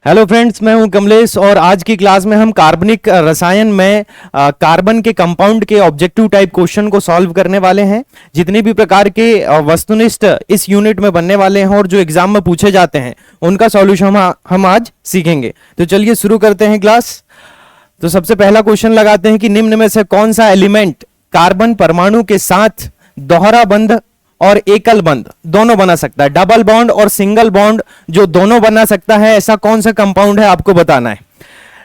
Hello friends, मैं हूं कमलेश और आज की क्लास में हम कार्बनिक रसायन में कार्बन के कंपाउंड के ऑब्जेक्टिव टाइप क्वेश्चन को सॉल्व करने वाले हैं। जितने भी प्रकार के वस्तुनिष्ठ इस यूनिट में बनने वाले हैं और जो एग्जाम में पूछे जाते हैं उनका सॉल्यूशन हम आज सीखेंगे। तो चलिए शुरू करते हैं क्लास। तो सबसे पहला क्वेश्चन लगाते हैं कि निम्न में से कौन सा एलिमेंट कार्बन परमाणु के साथ दोहरा बंध और एकल बंध दोनों बना सकता है। डबल बॉन्ड और सिंगल बॉन्ड जो दोनों बना सकता है, ऐसा कौन सा कंपाउंड है आपको बताना है।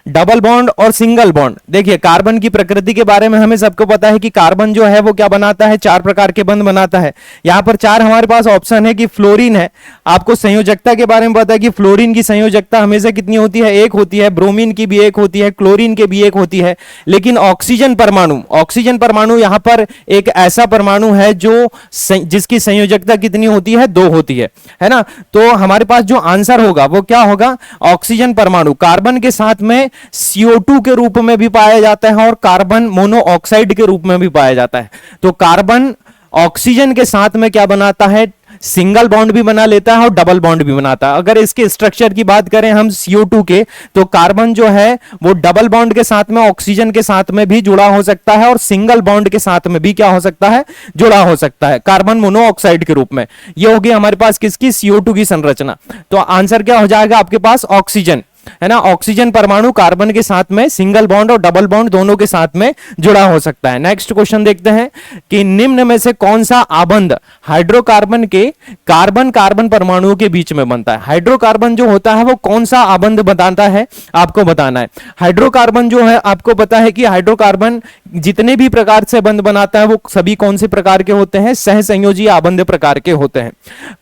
डबल बॉन्ड और सिंगल बॉन्ड, देखिए कार्बन की प्रकृति के बारे में हमें सबको पता है कि कार्बन जो है वो क्या बनाता है, चार प्रकार के बंध बनाता है। यहां पर चार हमारे पास ऑप्शन है कि फ्लोरीन है। आपको संयोजकता के बारे में पता है कि फ्लोरीन की संयोजकता हमेशा कितनी होती है, एक होती है। ब्रोमीन की भी एक होती है, क्लोरीन की भी एक होती है। लेकिन ऑक्सीजन परमाणु यहां पर एक ऐसा परमाणु है जो जिसकी संयोजकता कितनी होती है, दो होती है ना। तो हमारे पास जो आंसर होगा वो क्या होगा, ऑक्सीजन परमाणु। कार्बन के साथ में CO2 के रूप में भी पाया जाता है और कार्बन मोनोऑक्साइड के रूप में भी पाया जाता है। तो कार्बन ऑक्सीजन के साथ में क्या बनाता है, सिंगल बॉन्ड भी बना लेता है और डबल बॉन्ड भी बनाता है। अगर इसके स्ट्रक्चर की बात करें हम CO2 के, तो कार्बन जो है वो डबल बॉन्ड के साथ में ऑक्सीजन के साथ में भी जुड़ा हो सकता है और सिंगल बॉन्ड के साथ में भी क्या हो सकता है, जुड़ा हो सकता है, कार्बन मोनोऑक्साइड के रूप में। ये होगी हमारे पास किसकी, CO2 की संरचना। तो आंसर क्या हो जाएगा आपके पास, ऑक्सीजन, है ना। ऑक्सीजन परमाणु कार्बन के साथ में सिंगल बॉन्ड और डबल बॉन्ड दोनों के साथ में जुड़ा हो सकता है। नेक्स्ट क्वेश्चन देखते हैं कि निम्न में से कौन सा आबंध हाइड्रोकार्बन के कार्बन कार्बन परमाणुओं के बीच में बनता है। हाइड्रोकार्बन जो होता है वो कौन सा आबंध बताता है, आपको बताना है। हाइड्रोकार्बन जो है, आपको पता है कि हाइड्रोकार्बन जितने भी प्रकार से बंध बनाता है वो सभी कौन से प्रकार के होते हैं, सहसंयोजी आबंध प्रकार के होते हैं।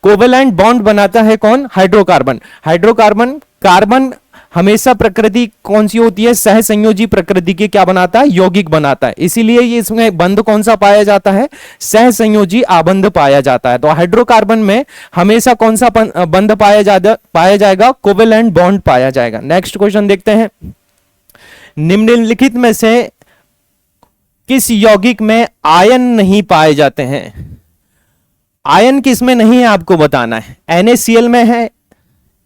कोवेलेंट बॉन्ड बनाता है कौन, हाइड्रोकार्बन। कार्बन हमेशा प्रकृति कौन सी होती है, सहसंयोजी प्रकृति के क्या बनाता है, यौगिक बनाता है। इसीलिए ये इसमें बंध कौन सा पाया जाता है, सहसंयोजी आबंध पाया जाता है। तो हाइड्रोकार्बन में हमेशा कौन सा बंध पाया जाएगा, कोवेलेंट बॉन्ड पाया जाएगा। नेक्स्ट क्वेश्चन देखते हैं, निम्नलिखित में से किस यौगिक में आयन नहीं पाए जाते हैं। आयन किस में नहीं है आपको बताना है। NaCl में है,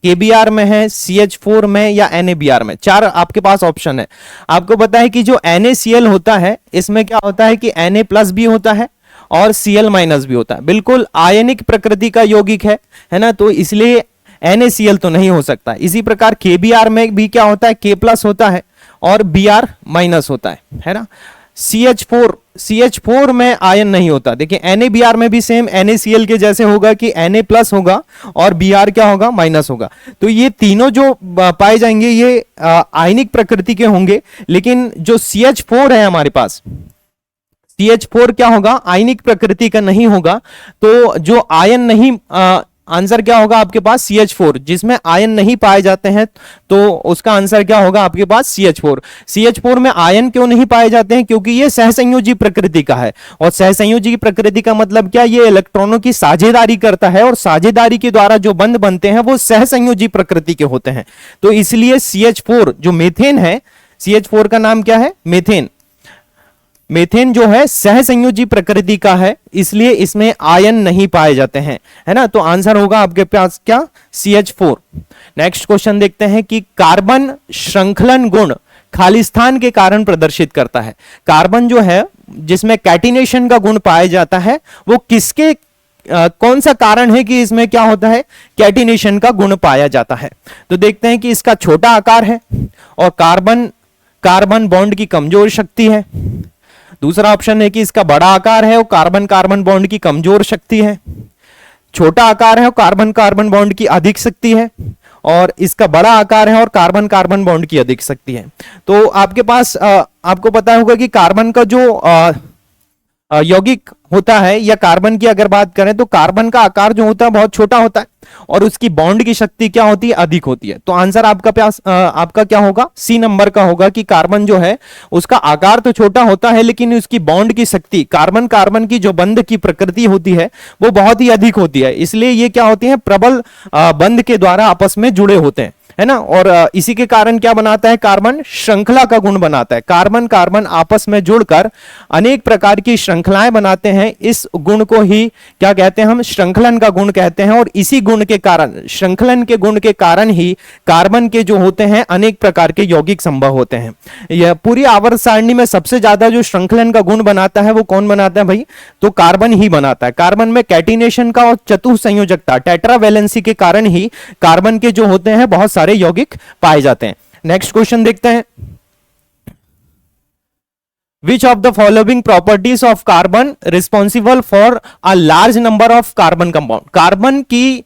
KBr में है, CH4 में या NaBr में। चार आपके पास ऑप्शन है। आपको पता है कि जो NaCl होता है इसमें क्या होता है कि Na+ भी होता है और Cl- भी होता है। बिल्कुल आयनिक प्रकृति का यौगिक है ना। तो इसलिए NaCl तो नहीं हो सकता। इसी प्रकार KBr में भी क्या होता है, K+ होता है और Br- होता है ना। CH4 में आयन नहीं होता। देखिए NaBr में भी सेम NaCl के जैसे होगा कि Na+ होगा और Br क्या होगा, माइनस होगा। तो ये तीनों जो पाए जाएंगे ये आयनिक प्रकृति के होंगे। लेकिन जो CH4 है हमारे पास, CH4 क्या होगा, आयनिक प्रकृति का नहीं होगा। तो जो आयन नहीं, आंसर क्या होगा आपके पास, CH4। जिसमें आयन नहीं पाए जाते हैं तो उसका आंसर क्या होगा आपके पास, CH4 में आयन क्यों नहीं पाए जाते हैं, क्योंकि ये सहसंयोजी प्रकृति का है। और सहसंयोजी प्रकृति का मतलब क्या, ये इलेक्ट्रॉनों की साझेदारी करता है और साझेदारी के द्वारा जो बंध बनते हैं वो सहसंयोजी प्रकृति के होते हैं। तो इसलिए CH4 जो मीथेन है, CH4 का नाम क्या है, मीथेन जो है सहसंयोजी प्रकृति का है, इसलिए इसमें आयन नहीं पाए जाते हैं, है ना। तो आंसर होगा आपके पास क्या, CH4। नेक्स्ट क्वेश्चन देखते हैं कि कार्बन श्रृंखलन गुण खालिस्तान के कारण प्रदर्शित करता है। कार्बन जो है जिसमें कैटिनेशन का गुण पाया जाता है वो किसके कौन सा कारण है कि इसमें क्या होता है, कैटिनेशन का गुण पाया जाता है। तो देखते हैं कि इसका छोटा आकार है और कार्बन बॉन्ड की कमजोर शक्ति है। दूसरा ऑप्शन है कि इसका बड़ा आकार है और कार्बन बॉन्ड की कमजोर शक्ति है। छोटा आकार है और कार्बन बॉन्ड की अधिक शक्ति है, और इसका बड़ा आकार है और कार्बन बॉन्ड की अधिक शक्ति है। तो आपके पास आपको पता होगा कि कार्बन का जो यौगिक होता है या कार्बन की अगर बात करें तो कार्बन का आकार जो होता है बहुत छोटा होता है और उसकी बॉन्ड की शक्ति क्या होती है, अधिक होती है। तो आंसर आपका क्या होगा, C नंबर का होगा कि कार्बन जो है उसका आकार तो छोटा होता है लेकिन उसकी बॉन्ड की शक्ति, कार्बन की जो बंध की प्रकृति होती है वो बहुत ही अधिक होती है। इसलिए ये क्या होती है, प्रबल बंध के द्वारा आपस में जुड़े होते हैं। है ना। और इसी के कारण क्या बनाता है, कार्बन श्रृंखला का गुण बनाता है। कार्बन कार्बन आपस में जुड़कर अनेक प्रकार की श्रृंखलाएं बनाते हैं। इस गुण को ही क्या कहते हैं, हम श्रृंखलन का गुण कहते हैं। और इसी गुण के कारण, श्रृंखलन के गुण के कारण ही कार्बन के जो होते हैं अनेक प्रकार के यौगिक संभव होते हैं। यह पूरी आवर्त सारणी में सबसे ज्यादा जो श्रृंखलन का गुण बनाता है वो कौन बनाता है भाई, तो कार्बन ही बनाता है। कार्बन में कैटिनेशन का और चतुसंयोजकता, टेट्रावैलेंसी के कारण ही कार्बन के जो होते हैं बहुत सारे यौगिक पाए जाते हैं। नेक्स्ट क्वेश्चन देखते हैं, Which of the following properties of carbon responsible for a large number of carbon compound? Carbon की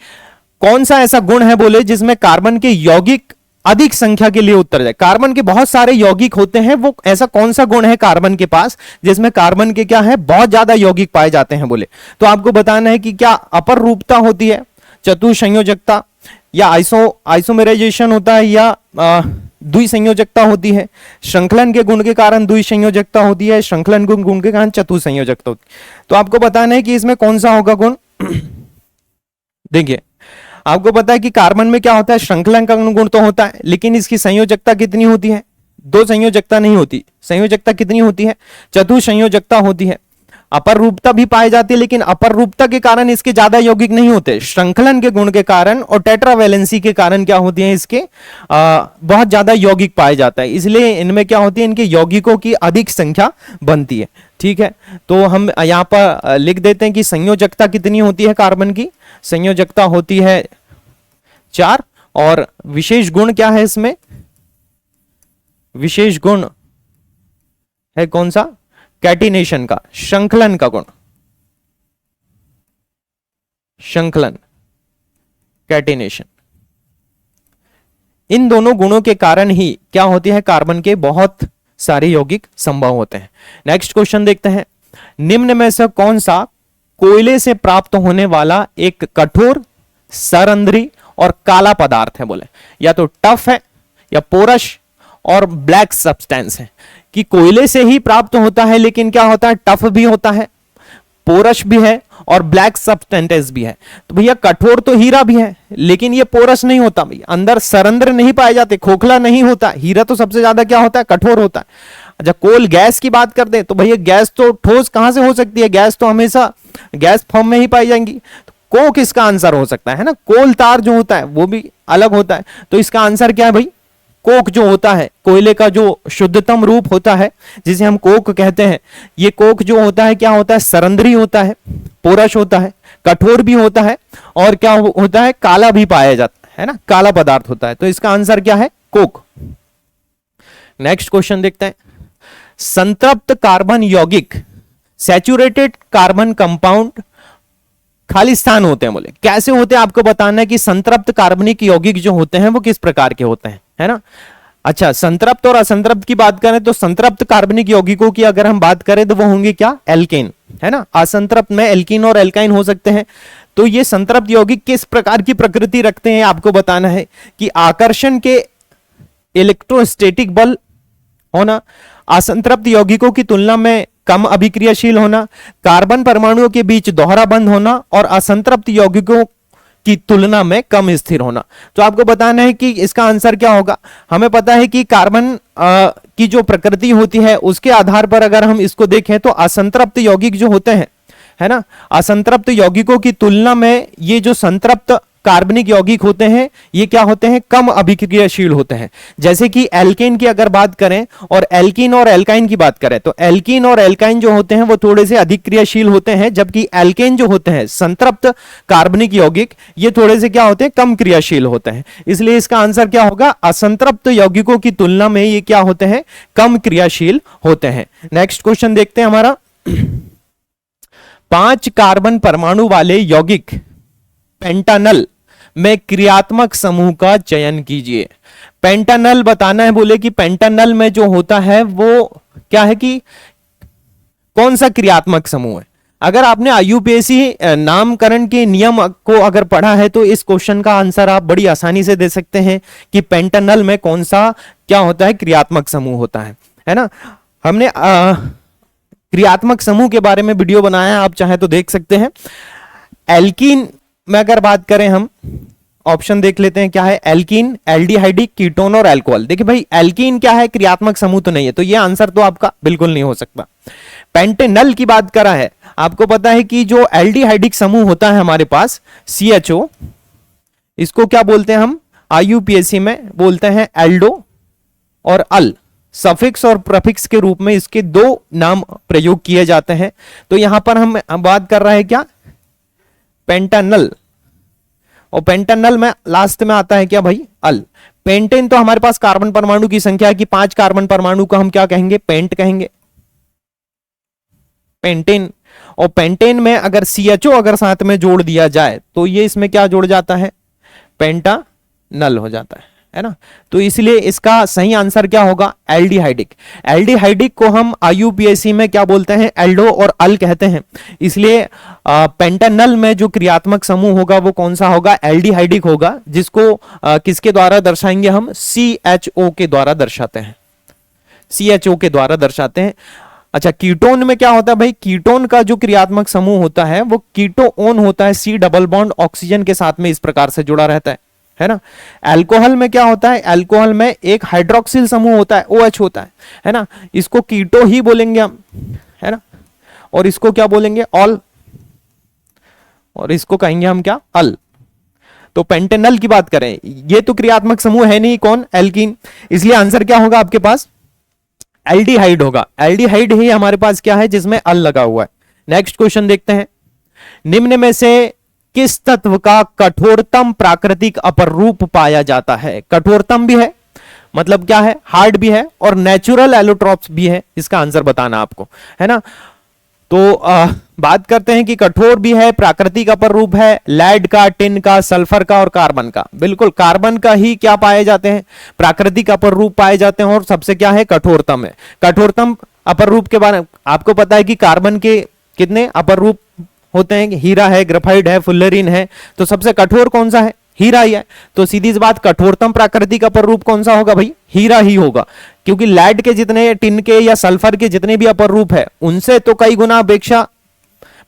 कौन सा ऐसा गुण है बोले जिसमें कार्बन के यौगिक अधिक संख्या के लिए उत्तर जाए। कार्बन के बहुत सारे यौगिक होते हैं, वो ऐसा कौन सा गुण है कार्बन के पास जिसमें कार्बन के क्या है बहुत ज्यादा यौगिक पाए जाते हैं बोले, तो आपको बताना है कि क्या अपर रूपता होती है, चतुसंयोजकता, या आइसोमेराइजेशन होता है, या द्विसंयोजकता होती है। श्रृंखलन के गुण के कारण द्विसंयोजकता होती है, श्रृंखलन के गुण के कारण चतुसंयोजकता होती है। तो आपको बताना है कि इसमें कौन सा होगा गुण। देखिए आपको पता है कि कार्बन में क्या होता है, श्रृंखलन का गुण तो होता है, लेकिन इसकी संयोजकता कितनी होती है, दो संयोजकता नहीं होती। संयोजकता कितनी होती है, चतुसंयोजकता होती है। अपर रूपता भी पाई जाती है, लेकिन अपर रूपता के कारण इसके ज्यादा यौगिक नहीं होते। श्रृंखलन के गुण के कारण और टेट्रावैलेंसी के कारण क्या होती है, इसके बहुत ज्यादा यौगिक पाए जाता है, इसलिए इनमें क्या होती है, इनके यौगिकों की अधिक संख्या बनती है। ठीक है, तो हम यहाँ पर लिख देते हैं कि संयोजकता कितनी होती है कार्बन की, संयोजकता होती है 4। और विशेष गुण क्या है इसमें, विशेष गुण है कौन सा, कैटिनेशन का, श्रृंखलन का गुण, श्रृंखलन, कैटिनेशन। इन दोनों गुणों के कारण ही क्या होती है, कार्बन के बहुत सारे यौगिक संभव होते हैं। नेक्स्ट क्वेश्चन देखते हैं, निम्न में से कौन सा कोयले से प्राप्त होने वाला एक कठोर, सरंध्री और काला पदार्थ है बोले, या तो टफ है या पोरश और ब्लैक सब्सटेंस है। कि कोयले से ही प्राप्त होता है, लेकिन क्या होता है, टफ भी होता है, पोरश भी है और ब्लैक सब्सटेंस भी है। तो भैया कठोर तो हीरा भी है, लेकिन ये पोरश नहीं होता भैया, अंदर सरंध्र नहीं पाए जाते, खोखला नहीं होता। हीरा तो सबसे ज्यादा क्या होता है, कठोर होता है। अच्छा कोल गैस की बात करते हैं तो भैया गैस तो ठोस कहां से हो सकती है, गैस तो हमेशा गैस फॉर्म में ही पाई जाएंगी। तो कोक इसका आंसर हो सकता है ना, कोल तार जो होता है वो भी अलग होता है। तो इसका आंसर क्या है भाई, कोक जो होता है, कोयले का जो शुद्धतम रूप होता है जिसे हम कोक कहते हैं, ये कोक जो होता है क्या होता है, सरंध्री होता है, पोरश होता है, कठोर भी होता है और क्या होता है, काला भी पाया जाता है ना, काला पदार्थ होता है। तो इसका आंसर क्या है, कोक। नेक्स्ट क्वेश्चन देखते हैं, संतृप्त कार्बन यौगिक, सैचुरेटेड कार्बन कंपाउंड खाली स्थान होते हैं बोले, कैसे होते हैं आपको बताना है कि संतृप्त कार्बनिक यौगिक जो होते हैं वो किस प्रकार के होते हैं, है ना। अच्छा संतृप्त और असंतृप्त की बात करें तो संतृप्त कार्बनिक यौगिकों की अगर हम बात करें तो वो होंगे क्या, एल्केन, है ना। असंतृप्त में एल्कीन और एल्काइन हो सकते हैं। तो ये संतृप्त यौगिक किस प्रकार की प्रकृति रखते हैं आपको बताना है कि आकर्षण के इलेक्ट्रोस्टैटिक बल होना, असंतृप्त यौगिकों की तुलना में कम अभिक्रियाशील होना, कार्बन परमाणुओं के बीच दोहरा बंध होना और असंतृप्त यौगिकों की तुलना में कम स्थिर होना। तो आपको बताना है कि इसका आंसर क्या होगा। हमें पता है कि कार्बन की जो प्रकृति होती है उसके आधार पर अगर हम इसको देखें तो असंतृप्त यौगिक जो होते हैं, है ना, असंतृप्त यौगिकों की तुलना में ये जो संतृप्त कार्बनिक यौगिक होते हैं ये क्या होते हैं, कम अभिक्रियाशील होते हैं। जैसे कि एल्केन की अगर बात करें और एल्कीन और एल्काइन की बात करें तो एल्कीन और एल्काइन जो होते हैं वो थोड़े से अधिक क्रियाशील होते हैं, जबकि एल्केन जो होते हैं संतृप्त कार्बनिक यौगिक ये थोड़े से क्या होते हैं, कम क्रियाशील होते हैं। इसलिए इसका आंसर क्या होगा, असंतृप्त यौगिकों की तुलना में ये क्या होते हैं, कम क्रियाशील होते हैं। नेक्स्ट क्वेश्चन देखते हैं हमारा, 5 कार्बन परमाणु वाले यौगिक पेंटानल में क्रियात्मक समूह का चयन कीजिए। पेंटानल बताना है बोले कि पेंटानल में जो होता है वो क्या है कि कौन सा क्रियात्मक समूह है। अगर आपने आईयूपीएसी नामकरण के नियम को अगर पढ़ा है तो इस क्वेश्चन का आंसर आप बड़ी आसानी से दे सकते हैं कि पेंटानल में कौन सा क्या होता है, क्रियात्मक समूह होता है ना। हमने क्रियात्मक समूह के बारे में वीडियो बनाया है, आप चाहे तो देख सकते हैं। एल्कीन में अगर बात करें हम ऑप्शन देख लेते हैं क्या है, एल्कीन, एल्डिहाइडिक, कीटोन और अल्कोहल। देखिए भाई एल्कीन क्या है, क्रियात्मक समूह तो नहीं है, तो ये आंसर तो आपका बिल्कुल नहीं हो सकता। पेंटेनल की बात करा है, आपको पता है कि जो एल्डिहाइडिक समूह होता है हमारे पास CHO, इसको क्या बोलते हैं हम IUPAC में बोलते हैं एल्डो और अल। सफिक्स और प्रफिक्स के रूप में इसके दो नाम प्रयोग किए जाते हैं। तो यहां पर हम बात कर रहे हैं क्या, पेंटानल, और पेंटानल में लास्ट में आता है क्या भाई, अल। पेंटेन तो हमारे पास कार्बन परमाणु की संख्या है कि 5 कार्बन परमाणु को हम क्या कहेंगे, पेंट कहेंगे, पेंटेन। और पेंटेन में अगर CHO अगर साथ में जोड़ दिया जाए तो ये इसमें क्या जोड़ जाता है, पेंटानल हो जाता है ना। तो इसलिए इसका सही आंसर क्या होगा, एल्डिहाइडिक। एल्डिहाइडिक को हम IUPAC में क्या बोलते हैं, एल्डो और अल कहते हैं। इसलिए पेंटानल में जो क्रियात्मक समूह होगा वो कौन सा होगा, एल्डिहाइडिक होगा, जिसको किसके द्वारा दर्शाएंगे हम, CHO के द्वारा दर्शाते हैं, CHO के द्वारा दर्शाते हैं। अच्छा कीटोन में क्या होता है भाई, कीटोन का जो क्रियात्मक समूह होता है वो कीटोन होता है, C डबल बॉन्ड ऑक्सीजन के साथ में इस प्रकार से जुड़ा रहता है ना। अल्कोहल में क्या होता है, अल्कोहल में एक हाइड्रोक्सिल समूह होता है, OH होता है ना। इसको कीटो ही बोलेंगे हम, है ना, और इसको क्या बोलेंगे, ऑल, और इसको कहेंगे हम क्या, अल। तो पेंटेनल की बात करें, ये तो क्रियात्मक समूह है नहीं, कौन, एल्कीन, इसलिए आंसर क्या होगा आपके पास, एल्डिहाइड होगा। एल्डिहाइड ही हमारे पास क्या है, जिसमें अल लगा हुआ है। नेक्स्ट क्वेश्चन देखते हैं, निम्न में से किस तत्व का कठोरतम प्राकृतिक अपरूप पाया जाता है। कठोरतम भी है, मतलब क्या है, हार्ड भी है, और नेचुरल एलोट्रॉप्स भी है, इसका आंसर बताना आपको, है ना। तो बात करते हैं कि कठोर भी है, प्राकृतिक अपरूप है, लेड का, टिन का, सल्फर का और कार्बन का। बिल्कुल कार्बन का ही क्या पाए जाते हैं, प्राकृतिक अपरूप पाए जाते हैं, और सबसे क्या है, कठोरतम है। कठोरतम अपरूप के बारे में आपको पता है कि कार्बन के कितने अपरूप होते हैं, हीरा है, ग्रेफाइट है, फुल्लरीन है, तो सबसे कठोर कौन सा है, हीरा ही है। तो सीधी सी बात, कठोरतम प्राकृतिक अपरूप कौन सा होगा भाई, हीरा ही होगा, क्योंकि लेड के जितने, टिन के या सल्फर के जितने भी अपरूप है उनसे तो कई गुना अपेक्षा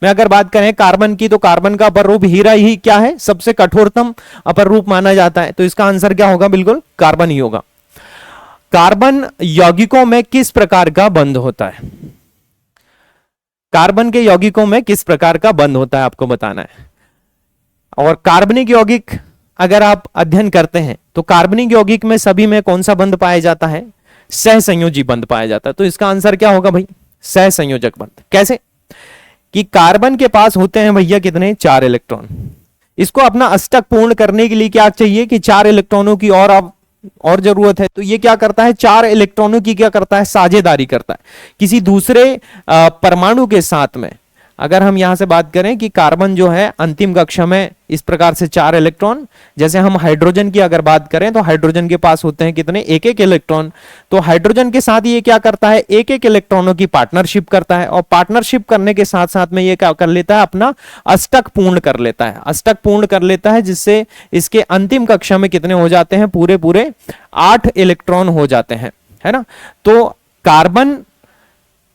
में अगर बात करें कार्बन की, तो कार्बन का अपरूप हीरा ही क्या है, सबसे कठोरतम अपरूप माना जाता है। तो इसका आंसर क्या होगा, बिल्कुल कार्बन ही होगा। कार्बन यौगिकों में किस प्रकार का बंध होता है, कार्बन के यौगिकों में किस प्रकार का बंध होता है आपको बताना है। और कार्बनिक यौगिक अगर आप अध्ययन करते हैं तो कार्बनिक यौगिक में सभी में कौन सा बंध पाया जाता है, सहसंयोजी बंध पाया जाता है। तो इसका आंसर क्या होगा भाई, सहसंयोजक बंध। कैसे कि कार्बन के पास होते हैं भैया कितने, 4 इलेक्ट्रॉन। इसको अपना अष्टक पूर्ण करने के लिए क्या चाहिए कि 4 इलेक्ट्रॉनों की और जरूरत है। तो ये क्या करता है, 4 इलेक्ट्रॉनों की क्या करता है, साझेदारी करता है किसी दूसरे परमाणु के साथ में। अगर हम यहां से बात करें कि कार्बन जो है अंतिम कक्षा में इस प्रकार से 4 इलेक्ट्रॉन, जैसे हम हाइड्रोजन की अगर बात करें तो हाइड्रोजन के पास होते हैं कितने, 1-1 इलेक्ट्रॉन। तो हाइड्रोजन के साथ ये क्या करता है, 1-1 इलेक्ट्रॉनों की पार्टनरशिप करता है, और पार्टनरशिप करने के साथ साथ में ये क्या कर लेता है, अपना अष्टक पूर्ण कर लेता है, अष्टक पूर्ण कर लेता है, जिससे इसके अंतिम कक्षा में कितने हो जाते हैं, पूरे पूरे 8 इलेक्ट्रॉन हो जाते हैं, है ना। तो कार्बन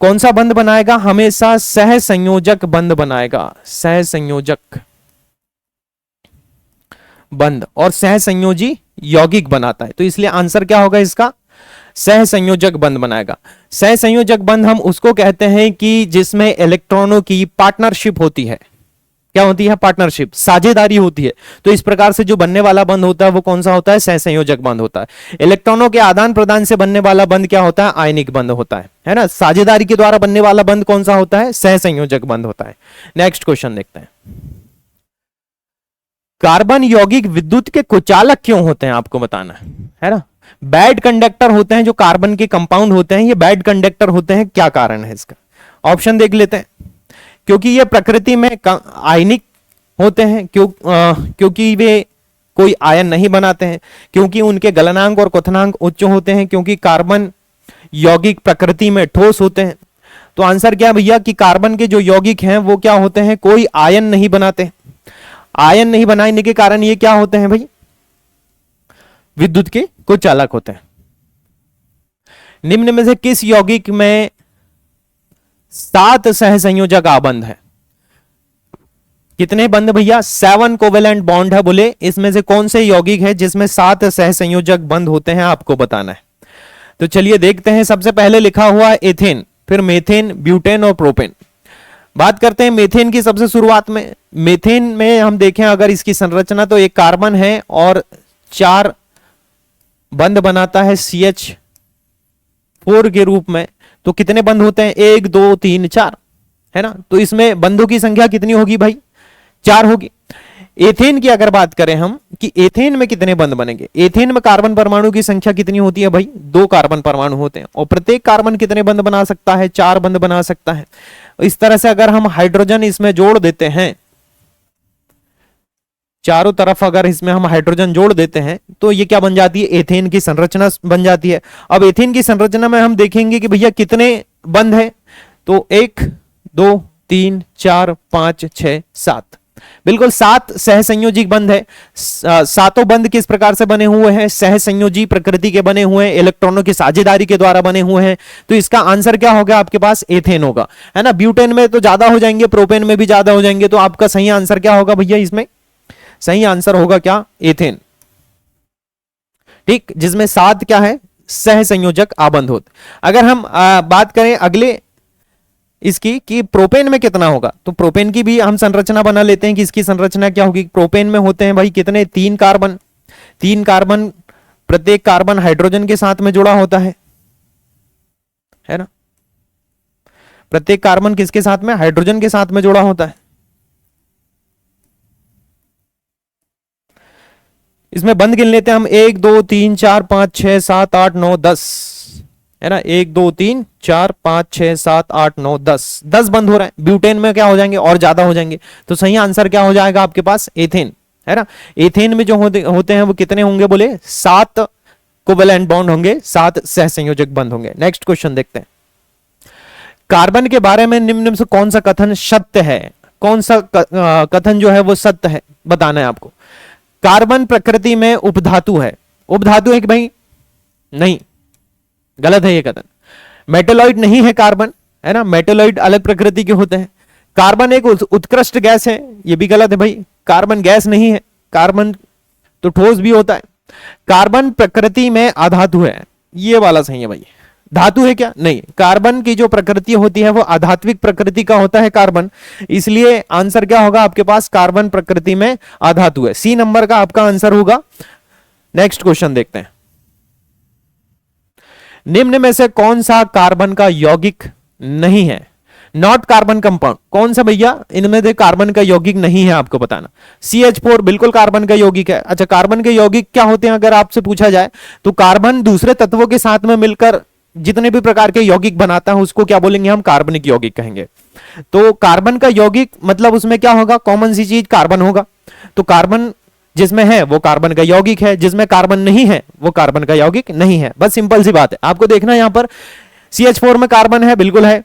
कौन सा बंध बनाएगा, हमेशा सहसंयोजक बंध बनाएगा, सहसंयोजक बंध, और सहसंयोजी यौगिक बनाता है। तो इसलिए आंसर क्या होगा इसका, सहसंयोजक बंध बनाएगा। सहसंयोजक बंध हम उसको कहते हैं कि जिसमें इलेक्ट्रॉनों की पार्टनरशिप होती है। क्या होती है, पार्टनरशिप, साझेदारी होती है। तो इस प्रकार से जो बनने वाला बंध होता है वो कौन सा होता है, सहसंयोजक बंध होता है। इलेक्ट्रॉनों के आदान प्रदान से बनने वाला बंध क्या होता है, आयनिक बंध होता है ना। साझेदारी के द्वारा बनने वाला बंध कौन सा होता है, सहसंयोजक बंध होता है। नेक्स्ट क्वेश्चन देखते हैं, कार्बन यौगिक विद्युत के कुचालक क्यों होते हैं आपको बताना है ना। बैड कंडक्टर होते हैं जो कार्बन के कंपाउंड होते हैं, ये बैड कंडक्टर होते हैं, क्या कारण है इसका, ऑप्शन देख लेते हैं। क्योंकि ये प्रकृति में आयनिक होते हैं, क्योंकि वे कोई आयन नहीं बनाते हैं, क्योंकि उनके गलनांक और क्वथनांक उच्च होते हैं, क्योंकि कार्बन यौगिक प्रकृति में ठोस होते हैं। तो आंसर क्या भैया कि कार्बन के जो यौगिक हैं वो क्या होते हैं, कोई आयन नहीं बनाते। आयन नहीं बनाने के कारण ये क्या होते हैं भाई, विद्युत के कुचालक होते हैं। निम्न में से किस यौगिक में 7 सहसंयोजक आबंध है। कितने बंध भैया? 7 कोवेलेंट बॉन्ड है। बोले इसमें से कौन से यौगिक है जिसमें 7 सहसंयोजक बंध होते हैं, आपको बताना है। तो चलिए देखते हैं। सबसे पहले लिखा हुआ है एथेन, फिर मेथेन, ब्यूटेन और प्रोपेन। बात करते हैं मेथेन की सबसे शुरुआत में। मेथेन में हम देखें अगर इसकी संरचना, तो एक कार्बन है और 4 बंध बनाता है CH4 के रूप में। तो कितने बंध होते हैं? 1 2 3 4, है ना। तो इसमें बंधों की संख्या कितनी होगी भाई? 4 होगी। एथेन की अगर बात करें हम कि एथेन में कितने बंध बनेंगे, एथेन में कार्बन परमाणु की संख्या कितनी होती है भाई? 2 कार्बन परमाणु होते हैं और प्रत्येक कार्बन कितने बंध बना सकता है? 4 बंध बना सकता है। इस तरह से अगर हम हाइड्रोजन इसमें जोड़ देते हैं, चारों तरफ अगर इसमें हम हाइड्रोजन जोड़ देते हैं, तो ये क्या बन जाती है? एथेन की संरचना बन जाती है। अब एथेन की संरचना में हम देखेंगे कि भैया कितने बंध है, तो 1 2 3 4 5 6 7, बिल्कुल 7 सहसंयोजी बंध है। सातों बंध किस प्रकार से बने हुए हैं? सहसंयोजी प्रकृति के बने हुए हैं, इलेक्ट्रॉनों की साझेदारी के द्वारा बने हुए हैं। तो इसका आंसर क्या होगा आपके पास? एथेन होगा, है ना। ब्यूटेन में तो ज्यादा हो जाएंगे, प्रोपेन में भी ज्यादा हो जाएंगे। तो आपका सही आंसर क्या होगा भैया? इसमें सही आंसर होगा क्या? एथेन। ठीक, जिसमें 7 क्या है? सहसंयोजक आबंध होते। अगर हम बात करें अगले इसकी कि प्रोपेन में कितना होगा, तो प्रोपेन की भी हम संरचना बना लेते हैं कि इसकी संरचना क्या होगी। प्रोपेन में होते हैं भाई कितने? 3 कार्बन। 3 कार्बन, प्रत्येक कार्बन हाइड्रोजन के साथ में जुड़ा होता है ना। प्रत्येक कार्बन किसके साथ में? हाइड्रोजन के साथ में जुड़ा होता है। इसमें बंध गिन लेते हैं हम। 1 2 3 4 5 6 7 8 9 10, है ना। 1 2 3 4 5 6 7 8 9 10 बंद हो रहा है। ब्यूटेन में क्या हो जाएंगे? और ज्यादा हो जाएंगे। तो सही आंसर क्या हो जाएगा आपके पास? एथेन, है ना। एथेन में जो होते हैं वो कितने होंगे? बोले 7 कोवेलेंट बॉन्ड होंगे, 7 सहसंयोजक बंध होंगे। नेक्स्ट क्वेश्चन देखते हैं। कार्बन के बारे में निम्न में से कौन सा कथन सत्य है? कौन सा कथन जो है वो सत्य है, बताना है आपको। कार्बन प्रकृति में उपधातु है। उपधातु है कि भाई? नहीं, गलत है ये कथन। मेटेलॉइड नहीं है कार्बन, है ना। मेटेलॉइड अलग प्रकृति के होते हैं। कार्बन एक उत्कृष्ट गैस है, ये भी गलत है भाई। कार्बन गैस नहीं है, कार्बन तो ठोस भी होता है। कार्बन प्रकृति में अधातु है, ये वाला सही है भाई। धातु है क्या? नहीं, कार्बन की जो प्रकृति होती है वो आधात्विक प्रकृति का होता है कार्बन। इसलिए आंसर क्या होगा आपके पास? कार्बन प्रकृति में अधातु है। सी नंबर का आपका आंसर होगा। नेक्स्ट क्वेश्चन देखते हैं। निम्न में से कौन सा कार्बन का यौगिक नहीं है? Not carbon compound. कौन सा भैया इनमें से कार्बन का यौगिक नहीं है, आपको बताना। CH4 बिल्कुल कार्बन का यौगिक है। अच्छा, कार्बन के यौगिक क्या होते हैं अगर आपसे पूछा जाए, तो कार्बन दूसरे तत्वों के साथ में मिलकर जितने भी प्रकार के यौगिक बनाता है उसको क्या बोलेंगे हम? कार्बनिक यौगिक कहेंगे। तो कार्बन का यौगिक मतलब उसमें क्या होगा? कॉमन सी चीज कार्बन होगा। तो कार्बन जिसमें है वो कार्बन का यौगिक है, जिसमें कार्बन नहीं है वो कार्बन का यौगिक नहीं है। बस सिंपल सी बात है। आपको देखना यहां पर CH4 में कार्बन है, बिल्कुल है।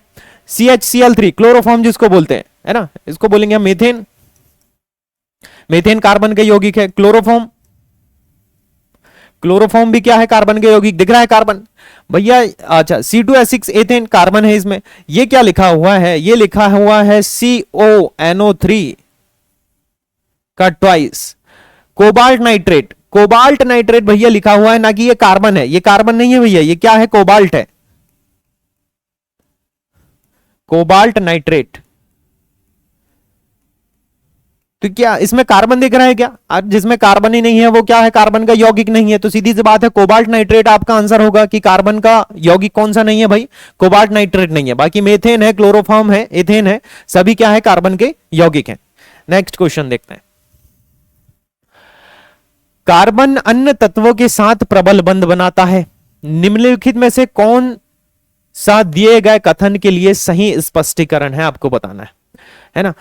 CHCl3 क्लोरोफॉर्म जिसको बोलते हैं, है ना, इसको बोलेंगे हम मीथेन। मीथेन कार्बन का यौगिक है। क्लोरोफॉर्म, क्लोरोफॉर्म भी क्या है? कार्बन के यौगिक। दिख रहा है कार्बन भैया? अच्छा, C2H6 एथेन कार्बन है इसमें। ये क्या लिखा हुआ है? ये लिखा हुआ है CONO3 का twice. Cobalt nitrate, cobalt nitrate भैया लिखा हुआ है, ना कि ये कार्बन है। ये कार्बन नहीं है भैया, ये क्या है? कोबाल्ट है, कोबाल्ट नाइट्रेट। तो क्या इसमें कार्बन दिख रहा है क्या? अब जिसमें कार्बन ही नहीं है वो क्या है? कार्बन का यौगिक नहीं है। तो सीधी सी बात है, कोबाल्ट नाइट्रेट आपका आंसर होगा कि कार्बन का यौगिक कौन सा नहीं है भाई? कोबाल्ट नाइट्रेट नहीं है। बाकी मेथेन है, क्लोरोफॉर्म है, एथेन है, सभी क्या है? कार्बन के यौगिक हैं। नेक्स्ट क्वेश्चन देखते हैं। कार्बन अन्य तत्वों के साथ प्रबल बंध बनाता है। निम्नलिखित में से कौन सा दिए गए कथन के लिए सही स्पष्टीकरण है, आपको बताना है ना।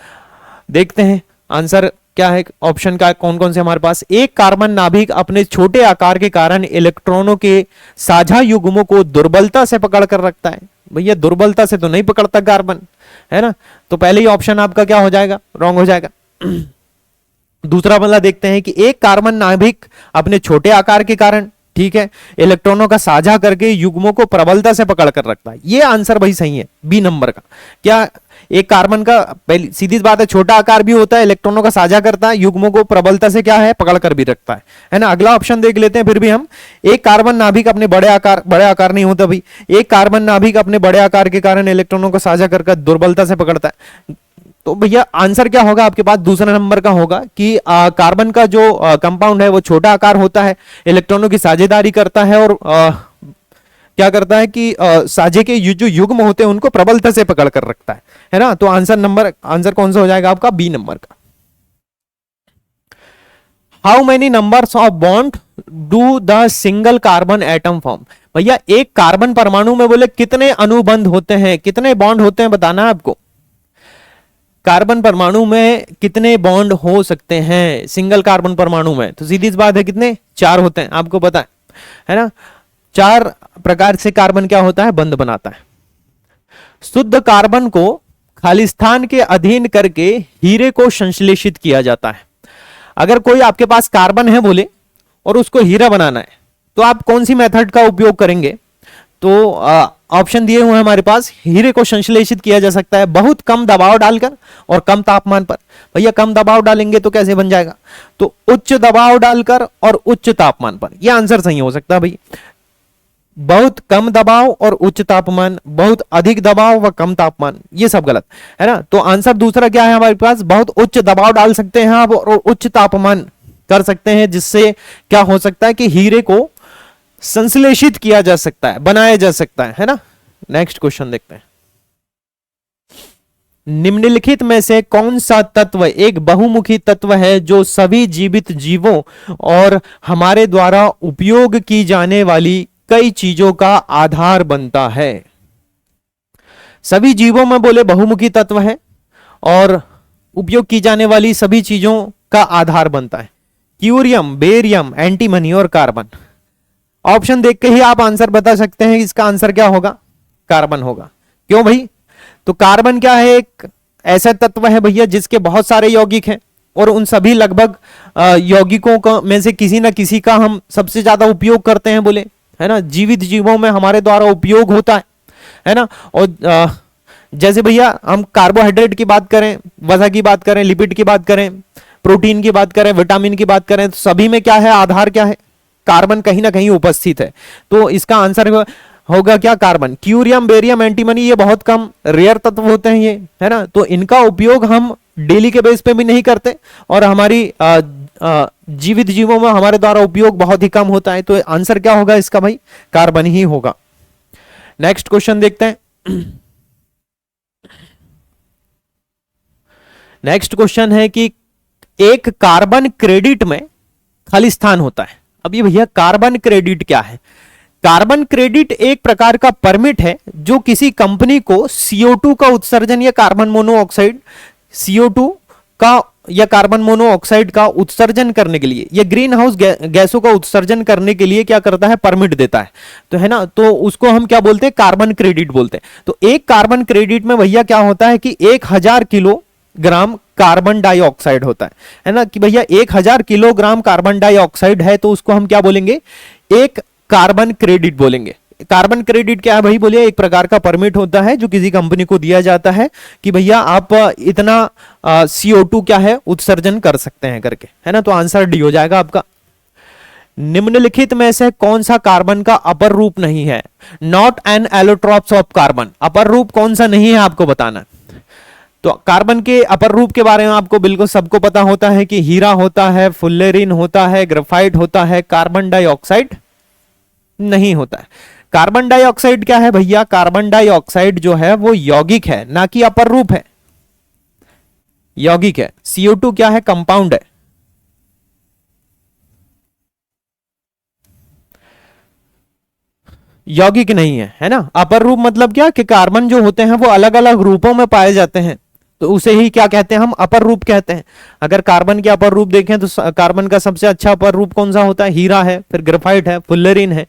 देखते हैं आंसर क्या है। ऑप्शन का कौन कौन से हमारे पास? एक कार्बन नाभिक अपने छोटे आकार के कारण इलेक्ट्रॉनों के साझा युग्मों को दुर्बलता से पकड़ कर रखता है। भैया दुर्बलता से तो नहीं पकड़ता कार्बन, है ना। तो पहले ही ऑप्शन आपका क्या हो जाएगा? रॉन्ग हो जाएगा। दूसरा वाला देखते हैं कि एक कार्बन नाभिक अपने छोटे आकार के कारण, ठीक है, इलेक्ट्रॉनों का साझा करके युग्मों को प्रबलता से पकड़ कर रखता है। ये आंसर भाई सही है, बी नंबर का। क्या एक कार्बन का पहली सीधी बात है, छोटा आकार भी होता है, इलेक्ट्रॉनों का साझा करता है, युग्मों को प्रबलता से क्या है पकड़ कर भी रखता है ना। अगला ऑप्शन देख लेते हैं फिर भी हम। एक कार्बन नाभिक अपने बड़े आकार नहीं होता भाई, एक कार्बन नाभिक अपने बड़े आकार के कारण इलेक्ट्रॉनों को साझा कर दुर्बलता से पकड़ता है। तो भैया आंसर क्या होगा आपके पास, दूसरा नंबर का होगा कि कार्बन का जो कंपाउंड है वो छोटा आकार होता है, इलेक्ट्रॉनों की साझेदारी करता है और क्या करता है कि साझे के जो युग्म होते हैं उनको प्रबलता से पकड़ कर रखता है ना। तो आंसर कौन सा हो जाएगा आपका, बी नंबर का। How many numbers of bond do the single carbon atom form. भैया एक कार्बन परमाणु में बोले कितने अनुबंध होते हैं, कितने बॉन्ड होते हैं बताना है आपको। कार्बन परमाणु में कितने बॉन्ड हो सकते हैं सिंगल कार्बन परमाणु में, तो सीधी सी बात है कितने, 4 होते हैं, आपको पता है ना। 4 प्रकार से कार्बन क्या होता है, बंध बनाता है। शुद्ध कार्बन को खालिस्तान के अधीन करके हीरे को संश्लेषित किया जाता है। अगर कोई आपके पास कार्बन है बोले और उसको हीरा बनाना है तो आप कौन सी मेथड का उपयोग करेंगे, तो ऑप्शन दिए हुए हैं हमारे पास। हीरे को संश्लेषित किया जा सकता है बहुत कम दबाव डालकर और कम तापमान पर। भैया कम दबाव डालेंगे तो कैसे बन जाएगा, तो उच्च दबाव डालकर और उच्च तापमान पर, यह आंसर सही हो सकता है भाई। बहुत कम दबाव और उच्च तापमान, बहुत अधिक दबाव व कम तापमान, ये सब गलत है ना। तो आंसर दूसरा क्या है हमारे पास, बहुत उच्च दबाव डाल सकते हैं आप और उच्च तापमान कर सकते हैं, जिससे क्या हो सकता है कि हीरे को संश्लेषित किया जा सकता है, बनाया जा सकता है ना। नेक्स्ट क्वेश्चन देखते हैं। निम्नलिखित में से कौन सा तत्व एक बहुमुखी तत्व है जो सभी जीवित जीवों और हमारे द्वारा उपयोग की जाने वाली कई चीजों का आधार बनता है। सभी जीवों में बोले बहुमुखी तत्व है और उपयोग की जाने वाली सभी चीजों का आधार बनता है। क्यूरियम, बेरियम, एंटीमनी और कार्बन। ऑप्शन देख के ही आप आंसर बता सकते हैं, इसका आंसर क्या होगा, कार्बन होगा। क्यों भाई, तो कार्बन क्या है, एक ऐसा तत्व है भैया जिसके बहुत सारे यौगिक हैं और उन सभी लगभग यौगिकों का में से किसी ना किसी का हम सबसे ज्यादा उपयोग करते हैं बोले, है ना। जीवित जीवों में हमारे द्वारा उपयोग होता है ना। और जैसे भैया हम कार्बोहाइड्रेट की बात करें, वसा की बात करें, लिपिड की बात करें, प्रोटीन की बात करें, विटामिन की बात करें, तो सभी में क्या है, आधार क्या है, कार्बन कहीं ना कहीं उपस्थित है। तो इसका आंसर होगा क्या, कार्बन। क्यूरियम, बेरियम, एंटीमनी ये बहुत कम रेयर तत्व होते हैं ये, है ना। तो इनका उपयोग हम डेली के बेस पे भी नहीं करते और हमारी जीवित जीवों में हमारे द्वारा उपयोग बहुत ही कम होता है। तो आंसर क्या होगा इसका भाई, कार्बन ही होगा। नेक्स्ट क्वेश्चन देखते हैं। नेक्स्ट क्वेश्चन है कि एक कार्बन क्रेडिट में खालिस्तान होता है। अब ये भैया कार्बन क्रेडिट क्या है, कार्बन क्रेडिट एक प्रकार का परमिट है जो किसी कंपनी को CO2 का उत्सर्जन या कार्बन मोनोऑक्साइड CO2 का या कार्बन मोनोऑक्साइड का उत्सर्जन करने के लिए या ग्रीन हाउस गैसों का उत्सर्जन करने के लिए क्या करता है, परमिट देता है, तो है ना। तो उसको हम क्या बोलते हैं, कार्बन क्रेडिट बोलते हैं। तो एक कार्बन क्रेडिट में भैया क्या होता है कि 1000 किलोग्राम कार्बन डाइऑक्साइड होता है ना। कि भैया 1000 किलोग्राम कार्बन डाइऑक्साइड है तो उसको हम क्या बोलेंगे, एक कार्बन क्रेडिट बोलेंगे। कार्बन क्रेडिट क्या है भाई, बोलिए एक प्रकार का परमिट होता है जो किसी कंपनी को दिया जाता है कि भैया आप इतना CO2 क्या है उत्सर्जन कर सकते हैं करके, है ना। तो आंसर डी हो जाएगा आपका। निम्नलिखित में से कौन सा कार्बन का अपर रूप नहीं है, not an allotropes of carbon. अपर रूप कौन सा नहीं है आपको बताना। तो कार्बन के अपर रूप के बारे में आपको बिल्कुल सबको पता होता है कि हीरा होता है, फुल्लेरिन होता है, ग्रेफाइट होता है, कार्बन डाइऑक्साइड नहीं होता है। कार्बन डाइऑक्साइड क्या है भैया, कार्बन डाइऑक्साइड जो है वो यौगिक है, ना कि अपर रूप है, यौगिक है। CO2 क्या है, कंपाउंड है। यौगिक नहीं है ना। अपर रूप मतलब क्या कि कार्बन जो होते हैं वो अलग अलग रूपों में पाए जाते हैं, तो उसे ही क्या कहते हैं, हम अपर रूप कहते हैं। अगर कार्बन के अपर रूप देखें तो कार्बन का सबसे अच्छा अपर रूप कौन सा होता है, हीरा है, फिर ग्रेफाइट है, फुल्लेरिन है।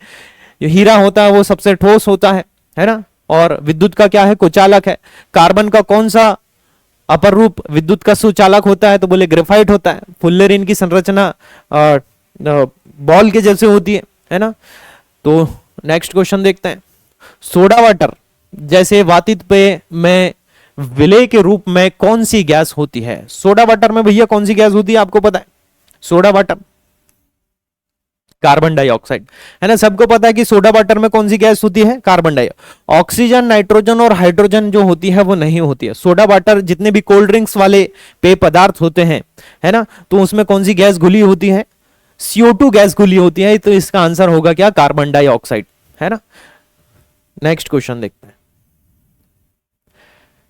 जो हीरा होता है वो सबसे ठोस होता है ना। और विद्युत का क्या है, कुचालक है। कार्बन का कौन सा अपर रूप विद्युत का सुचालक होता है, तो बोले ग्रेफाइट होता है। फुल्लेरिन की संरचना बॉल के जैसे होती है ना। तो नेक्स्ट क्वेश्चन देखते हैं। सोडा वाटर जैसे वातित पेय में विलेय के रूप में कौन सी गैस होती है? सोडा वाटर में भैया कौन सी गैस होती है आपको पता है? सोडा वाटर, कार्बन डाइऑक्साइड, है ना। सबको पता है कि सोडा वाटर में कौन सी गैस होती है? Carbon dioxide. ऑक्सीजन, नाइट्रोजन और हाइड्रोजन जो होती है वो नहीं होती है। सोडा वाटर, जितने भी कोल्ड ड्रिंक्स वाले पेय पदार्थ होते हैं, है ना, तो उसमें कौन सी गैस घुली होती है? CO2 गैस घुली होती है। तो इसका आंसर होगा क्या? कार्बन डाइऑक्साइड, है ना। नेक्स्ट क्वेश्चन देखते हैं।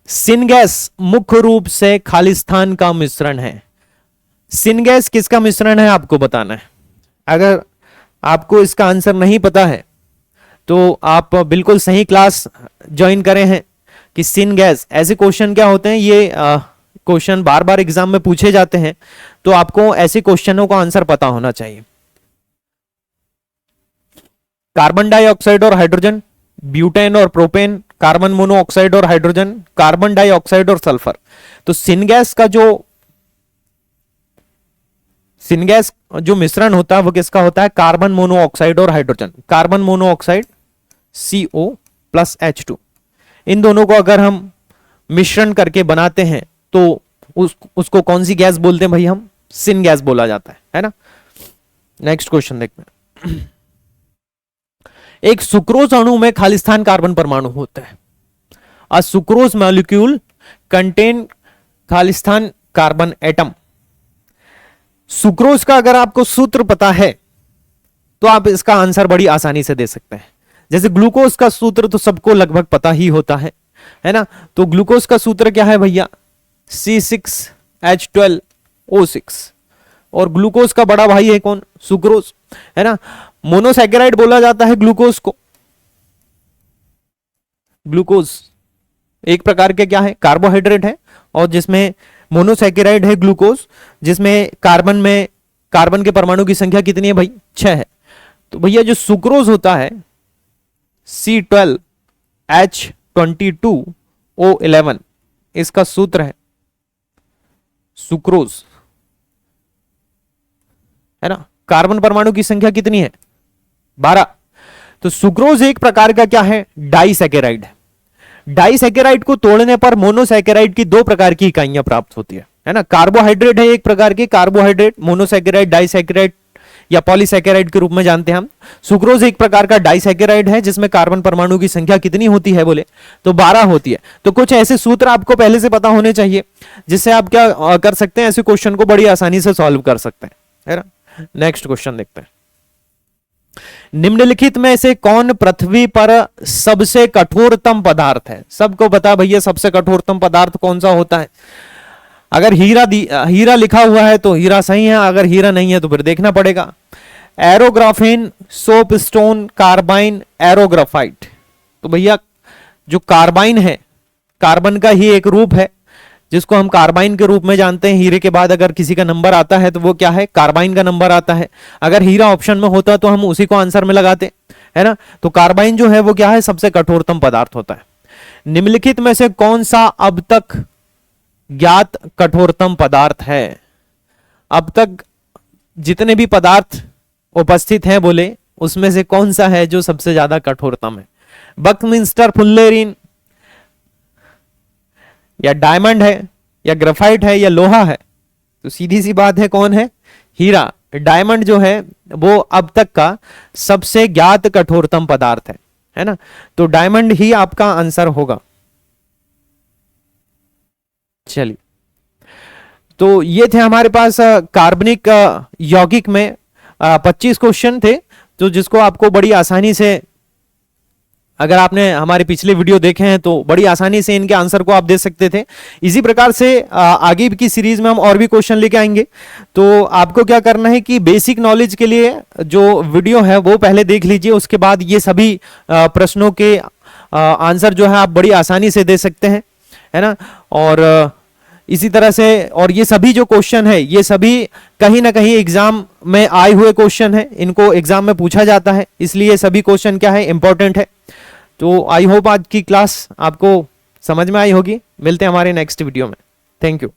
सिनगैस मुख्य रूप से खालिस्तान का मिश्रण है। सिनगैस किसका मिश्रण है आपको बताना है। अगर आपको इसका आंसर नहीं पता है तो आप बिल्कुल सही क्लास ज्वाइन करें हैं कि सिनगैस, ऐसे क्वेश्चन क्या होते हैं, ये क्वेश्चन बार बार एग्जाम में पूछे जाते हैं, तो आपको ऐसे क्वेश्चनों का आंसर पता होना चाहिए। कार्बन डाइऑक्साइड और हाइड्रोजन, ब्यूटेन और प्रोपेन, कार्बन मोनोऑक्साइड और हाइड्रोजन, कार्बन डाइऑक्साइड और सल्फर। तो सिनगैस का जो सिनगैस जो मिश्रण होता है वो किसका होता है? कार्बन मोनोऑक्साइड और हाइड्रोजन। कार्बन मोनोऑक्साइड CO+H2, इन दोनों को अगर हम मिश्रण करके बनाते हैं तो उसको कौन सी गैस बोलते हैं भाई? हम सिनगैस बोला जाता है ना। नेक्स्ट क्वेश्चन देखते हैं। एक सुक्रोज अणु में खालिस्तान कार्बन परमाणु होता है। अ सुक्रोज मॉलिक्यूल कंटेन खालिस्तान कार्बन एटम। सुक्रोज का अगर आपको सूत्र पता है तो आप इसका आंसर बड़ी आसानी से दे सकते हैं। जैसे ग्लूकोज का सूत्र तो सबको लगभग पता ही होता है ना। तो ग्लूकोज का सूत्र क्या है भैया? C6H12O6। और ग्लूकोज का बड़ा भाई है कौन? सुक्रोज, है ना। मोनोसैकेराइड बोला जाता है ग्लूकोज को। ग्लूकोज एक प्रकार के क्या है? कार्बोहाइड्रेट है, और जिसमें मोनोसैकेराइड है ग्लूकोज, जिसमें कार्बन के परमाणु की संख्या कितनी है भाई? 6 है। तो भैया जो सुक्रोज होता है C12H22O11, इसका सूत्र है सुक्रोज, है ना। कार्बन परमाणु की संख्या कितनी है? 12। तो सुक्रोज एक प्रकार का क्या है? डाइसैकेराइड है। डाइसैकेराइड को तोड़ने पर मोनोसैकेराइड की 2 प्रकार की इकाइयां प्राप्त होती है ना। कार्बोहाइड्रेट है एक प्रकार के, कार्बोहाइड्रेट, मोनोसैकेराइड, डाइसैकेराइड या पॉलीसैकेराइड के रूप में जानते हैं हम। सुक्रोज एक प्रकार का डाइसैकेराइड है जिसमें कार्बन परमाणु की संख्या कितनी होती है बोले तो 12 होती है। तो कुछ ऐसे सूत्र आपको पहले से पता होने चाहिए जिससे आप क्या कर सकते हैं, ऐसे क्वेश्चन को बड़ी आसानी से सॉल्व कर सकते हैं, है ना। नेक्स्ट क्वेश्चन देखते हैं। निम्नलिखित में से कौन पृथ्वी पर सबसे कठोरतम पदार्थ है? सबको पता भैया सबसे कठोरतम पदार्थ कौन सा होता है। अगर हीरा लिखा हुआ है तो हीरा सही है, अगर हीरा नहीं है तो फिर देखना पड़ेगा। एरोग्राफेन, सोपस्टोन, कार्बाइन, एरोग्राफाइट। तो भैया जो कार्बाइन है, कार्बन का ही एक रूप है जिसको हम कार्बाइन के रूप में जानते हैं। हीरे के बाद अगर किसी का नंबर आता है तो वो क्या है? कार्बाइन का नंबर आता है। अगर हीरा ऑप्शन में होता तो हम उसी को आंसर में लगाते, है ना। तो कार्बाइन जो है वो क्या है? सबसे कठोरतम पदार्थ होता है। निम्नलिखित में से कौन सा अब तक ज्ञात कठोरतम पदार्थ है? अब तक जितने भी पदार्थ उपस्थित हैं बोले उसमें से कौन सा है जो सबसे ज्यादा कठोरतम है? बकमिंस्टर फुल्लेरीन, या डायमंड है, या ग्रेफाइट है, या लोहा है? तो सीधी सी बात है, कौन है? हीरा। डायमंड जो है वो अब तक का सबसे ज्ञात कठोरतम पदार्थ है ना। तो डायमंड ही आपका आंसर होगा। चलिए, तो ये थे हमारे पास कार्बनिक यौगिक में 25 क्वेश्चन थे, तो जिसको आपको बड़ी आसानी से, अगर आपने हमारे पिछले वीडियो देखे हैं तो बड़ी आसानी से इनके आंसर को आप दे सकते थे। इसी प्रकार से आगे की सीरीज में हम और भी क्वेश्चन लेके आएंगे। तो आपको क्या करना है कि बेसिक नॉलेज के लिए जो वीडियो है वो पहले देख लीजिए, उसके बाद ये सभी प्रश्नों के आंसर जो है आप बड़ी आसानी से दे सकते हैं, है ना। और इसी तरह से, और ये सभी जो क्वेश्चन है ये सभी कहीं ना कहीं एग्जाम में आए हुए क्वेश्चन है, इनको एग्जाम में पूछा जाता है, इसलिए सभी क्वेश्चन क्या है? इंपॉर्टेंट है। तो आई होप आज की क्लास आपको समझ में आई होगी। मिलते हैं हमारे नेक्स्ट वीडियो में। Thank you.